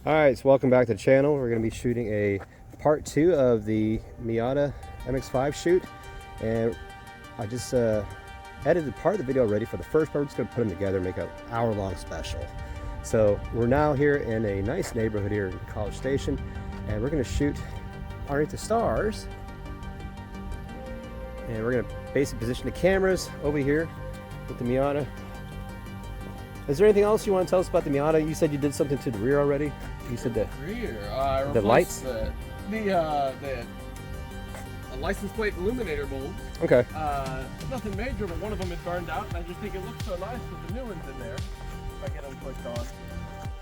Alright, so welcome back to the channel. We're going to be shooting a part 2 of the Miata MX5 shoot, and I just edited part of the video already for the first part. We're just going to put them together and make an hour-long special. So we're now here in a nice neighborhood here in College Station, and we're going to shoot underneath the stars, and we're going to basically position the cameras over here with the Miata. Is there anything else you want to tell us about the Miata? You said you did something to the rear already. You said that rear. The lights, the license plate illuminator bulbs. Okay. Nothing major, but one of them had burned out, and I just think it looks so nice with the new ones in there. If I get them clicked on.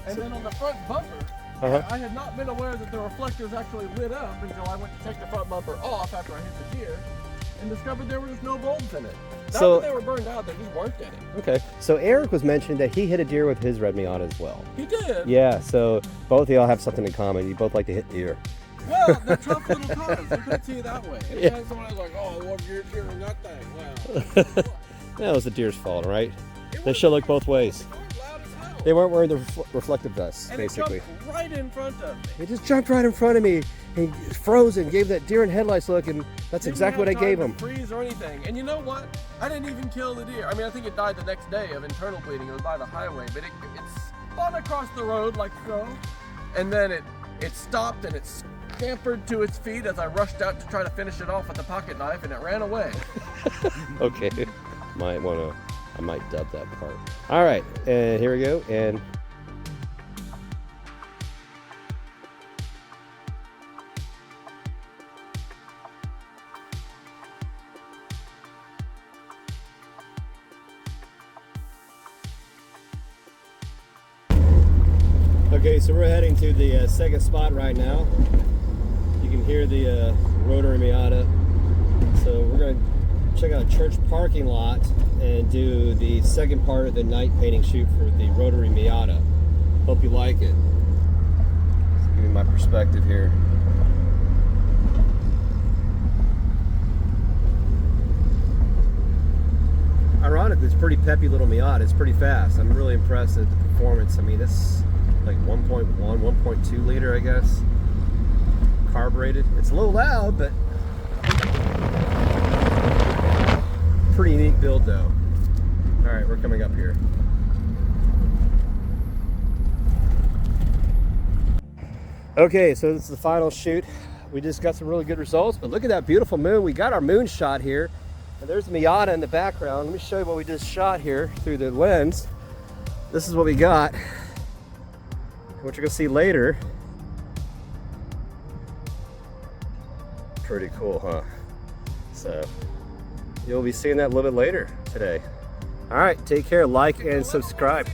And then on the front bumper, I had not been aware that the reflectors actually lit up until I went to take the front bumper off after I hit the deer, and discovered there were just no bulbs in it. Not that they were burned out, they just weren't getting. Okay, so Eric was mentioning that he hit a deer with his red Miata as well. He did? Yeah, so both of y'all have something in common. You both like to hit deer. Well, they're tough little cars. You couldn't see it that way. Anytime someone was like, oh, well, you're hearing that thing. Wow. That was the deer's fault, right? They should look both ways. They weren't wearing the reflective vests, and basically. It jumped right in front of me. He just jumped right in front of me. He froze and gave that deer in headlights look, and that's exactly what I gave him. Freeze or anything. And you know what? I didn't even kill the deer. I mean, I think it died the next day of internal bleeding. It was by the highway, but it spun across the road like so, and then it stopped and it scampered to its feet as I rushed out to try to finish it off with a pocket knife, and it ran away. Okay, I might dub that part. All right, and here we go. And okay, so we're heading to the second spot right now. You can hear the Rotary Miata. So we're going to check out a church parking lot and do the second part of the night painting shoot for the Rotary Miata. Hope you like it. Let's give you my perspective here. Ironically, it's a pretty peppy little Miata. It's pretty fast. I'm really impressed at the performance. I mean, it's like 1.1, 1.2 liter, I guess. Carbureted. It's a little loud, but pretty unique build though. All right, we're coming up here. Okay, so this is the final shoot. We just got some really good results, but look at that beautiful moon. We got our moon shot here, and there's the Miata in the background. Let me show you what we just shot here through the lens. This is what we got, what you're gonna see later. Pretty cool, huh? So you'll be seeing that a little bit later today. All right, take care, like and subscribe.